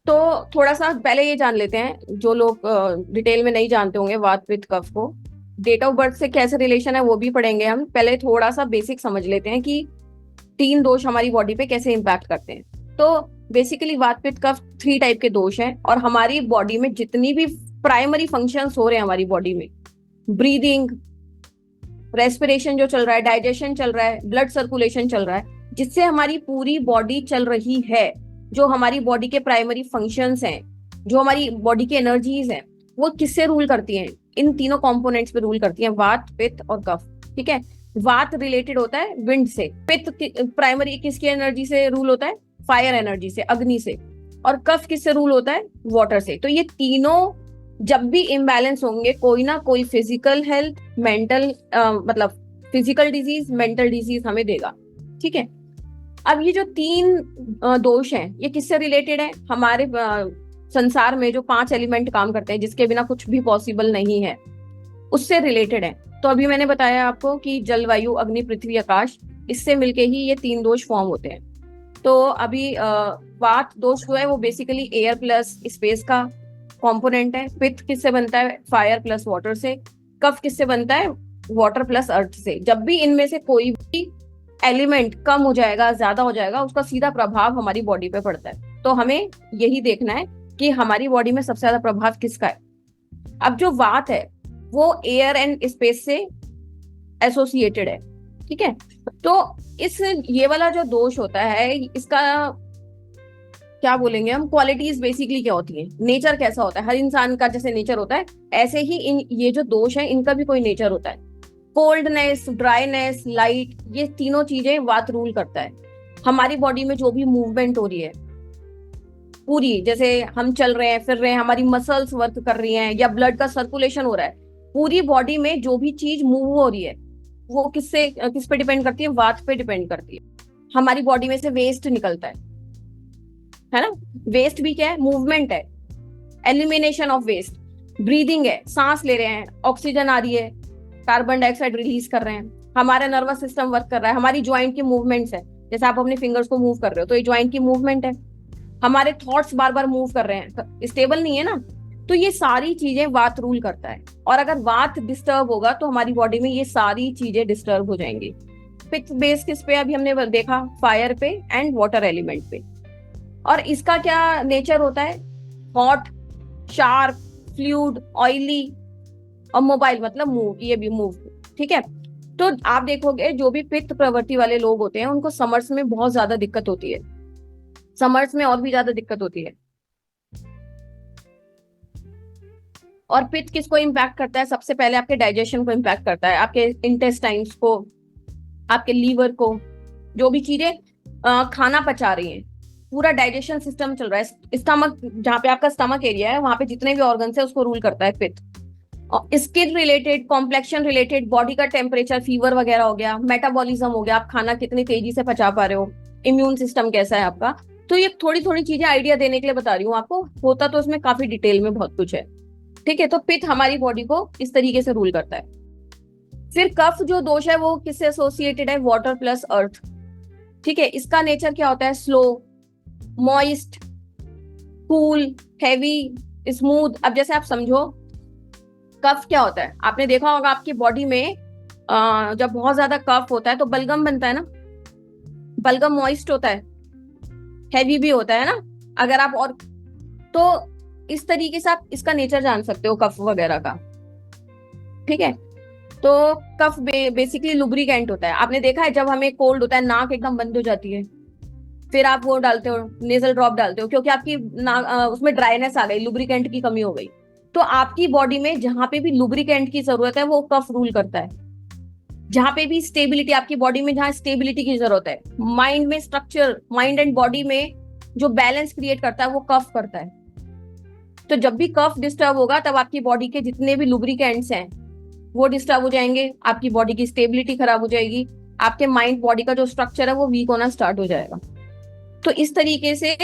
तो थोड़ा सा पहले ये जान लेते हैं, जो लोग डिटेल में नहीं जानते होंगे वात पित्त कफ को, डेट ऑफ बर्थ से कैसे रिलेशन है वो भी पढ़ेंगे हम। पहले थोड़ा सा बेसिक समझ लेते हैं कि तीन दोष हमारी बॉडी पे कैसे इम्पैक्ट करते हैं। तो बेसिकली वात पित्त कफ थ्री टाइप के दोष हैं, और हमारी बॉडी में जितनी भी प्राइमरी फंक्शंस हो रहे हैं हमारी बॉडी में, ब्रीदिंग, रेस्पिरेशन जो चल रहा है, डाइजेशन चल रहा है, ब्लड सर्कुलेशन चल रहा है, जिससे हमारी पूरी बॉडी चल रही है, जो हमारी बॉडी के प्राइमरी फंक्शंस हैं, जो हमारी बॉडी की एनर्जीज हैं, वो किससे रूल करती हैं? इन तीनों कंपोनेंट्स पे रूल करती हैं, वात पित्त और कफ। ठीक है, वात रिलेटेड होता है विंड से, पित्त प्राइमरी किसकी एनर्जी से रूल होता है? फायर एनर्जी से, अग्नि से। और कफ किससे रूल होता है? वाटर से। तो ये तीनों जब भी इम्बैलेंस होंगे, कोई ना कोई फिजिकल हेल्थ, मेंटल मतलब फिजिकल डिजीज, मेंटल डिजीज हमें देगा। ठीक है, अब ये जो तीन दोष हैं, ये किससे रिलेटेड है? हमारे संसार में जो पांच एलिमेंट काम करते हैं, जिसके बिना कुछ भी पॉसिबल नहीं है, उससे रिलेटेड है। तो अभी मैंने बताया आपको कि जलवायु, अग्नि, पृथ्वी, आकाश, इससे मिलके ही ये तीन दोष फॉर्म होते हैं। तो अभी वात दोष जो है वो बेसिकली एयर प्लस स्पेस का कंपोनेंट है। पित्त किससे बनता है? फायर प्लस वाटर से। कफ किससे बनता है? वाटर प्लस अर्थ से। जब भी इनमें से कोई भी एलिमेंट कम हो जाएगा, ज्यादा हो जाएगा, उसका सीधा प्रभाव हमारी बॉडी पे पड़ता है। तो हमें यही देखना है कि हमारी बॉडी में सबसे ज्यादा प्रभाव किसका है। अब जो वात है वो एयर एंड स्पेस से एसोसिएटेड है। ठीक है, तो इस ये वाला जो दोष होता है, इसका क्या बोलेंगे हम, क्वालिटीज बेसिकली क्या होती है, नेचर कैसा होता है? हर इंसान का जैसे नेचर होता है, ऐसे ही ये जो दोष है इनका भी कोई नेचर होता है। कोल्डनेस, ड्राइनेस, लाइट, ये तीनों चीजें वात रूल करता है। हमारी बॉडी में जो भी मूवमेंट हो रही है पूरी, जैसे हम चल रहे हैं, फिर रहे हैं, हमारी मसल्स वर्क कर रही हैं, या ब्लड का सर्कुलेशन हो रहा है, पूरी बॉडी में जो भी चीज मूव हो रही है वो किस पे डिपेंड करती है? वात पे डिपेंड करती है। हमारी बॉडी में से वेस्ट निकलता है ना? वेस्ट भी क्या है? मूवमेंट है, एलिमिनेशन ऑफ वेस्ट। ब्रीदिंग है, सांस ले रहे हैं, ऑक्सीजन आ रही है, कार्बन डाइऑक्साइड रिलीज कर रहे हैं। हमारा नर्वस सिस्टम वर्क कर रहा है, हमारी ज्वाइंट की मूवमेंट्स है, जैसे आप अपने फिंगर्स को मूव कर रहे हो तो ये ज्वाइंट की मूवमेंट है। हमारे थॉट्स बार बार मूव कर रहे हैं, स्टेबल नहीं है ना। तो ये सारी चीजें वात रूल करता है, और अगर वात डिस्टर्ब होगा तो हमारी बॉडी में ये सारी चीजें डिस्टर्ब हो जाएंगी। पित्त बेस किस पे अभी हमने देखा? फायर पे एंड वाटर एलिमेंट पे। और इसका क्या नेचर होता है? हॉट, शार्प, फ्लूइड, ऑयली, और मोबाइल मतलब मूव, ये भी मूव। ठीक है, तो आप देखोगे जो भी पित्त प्रवृत्ति वाले लोग होते हैं उनको समर्स में बहुत ज्यादा दिक्कत होती है, समर्स में और भी ज्यादा दिक्कत होती है। और पित्त किसको इम्पैक्ट करता है? सबसे पहले आपके डाइजेशन को इम्पैक्ट करता है, आपके इंटेस्टाइन्स को, आपके लीवर को, जो भी चीजें खाना पचा रही हैं, पूरा डाइजेशन सिस्टम चल रहा है। स्टमक, जहाँ पे आपका स्टमक एरिया है, वहां पे जितने भी ऑर्गन है उसको रूल करता है पित्त। और skin related, complexion related, body का टेम्परेचर, फीवर वगैरह हो गया, मेटाबॉलिज्म हो गया, आप खाना कितनी तेजी से पचा पा रहे हो, इम्यून सिस्टम कैसा है आपका। तो ये थोड़ी थोड़ी चीजें आइडिया देने के लिए बता रही हूँ आपको, होता तो इसमें काफी डिटेल में बहुत कुछ है। ठीक है, तो पित्त हमारी बॉडी को इस तरीके से रूल करता है। फिर कफ जो दोष है वो किससे एसोसिएटेड है? वाटर प्लस अर्थ। ठीक है, इसका नेचर क्या होता है? Slow, moist, cool, heavy, smooth. अब जैसे आप समझो, कफ क्या होता है? आपने देखा होगा आपकी बॉडी में जब बहुत ज्यादा कफ होता है तो बलगम बनता है ना। बलगम मॉइस्ट होता है, हैवी भी होता है ना। अगर आप और तो इस तरीके से आप इसका नेचर जान सकते हो कफ वगैरह का। ठीक है, तो कफ बेसिकली लुब्रिकेंट होता है। आपने देखा है जब हमें कोल्ड होता है नाक एकदम बंद हो जाती है, फिर आप वो डालते हो, नेजल ड्रॉप डालते हो, क्योंकि आपकी उसमें ड्राइनेस आ गई, लुब्रिकेंट की कमी हो गई। तो आपकी बॉडी में जहां पे भी लुब्रिकेंट की जरूरत है वो कफ रूल करता है। जहां पे भी स्टेबिलिटी, आपकी बॉडी में जहां स्टेबिलिटी की जरूरत है, माइंड में स्ट्रक्चर, माइंड एंड बॉडी में जो बैलेंस क्रिएट करता है वो कफ करता है। तो जब भी कफ डिस्टर्ब होगा तब आपकी बॉडी के जितने भी लुब्रिकेंट्स हैं वो डिस्टर्ब हो जाएंगे, आपकी बॉडी की स्टेबिलिटी खराब हो जाएगी, आपके माइंड बॉडी का जो स्ट्रक्चर है वो वीक होना स्टार्ट हो जाएगा। तो इस तरीके से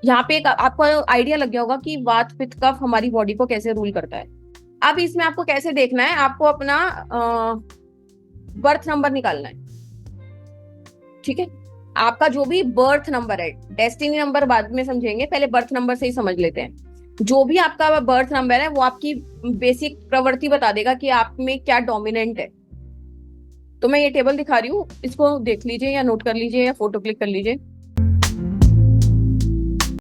यहाँ पे एक आपको आइडिया लग गया होगा कि वात पित्त कफ हमारी बॉडी को कैसे रूल करता है। अब इसमें आपको कैसे देखना है? आपको अपना बर्थ नंबर निकालना है। ठीक है, आपका जो भी बर्थ नंबर है, डेस्टिनी नंबर बाद में समझेंगे, पहले बर्थ नंबर से ही समझ लेते हैं। जो भी आपका बर्थ नंबर है वो आपकी बेसिक प्रवृत्ति बता देगा कि आप में क्या डोमिनेंट है। तो मैं ये टेबल दिखा रही हूँ, इसको देख लीजिए या नोट कर लीजिए या फोटो क्लिक कर लीजिए।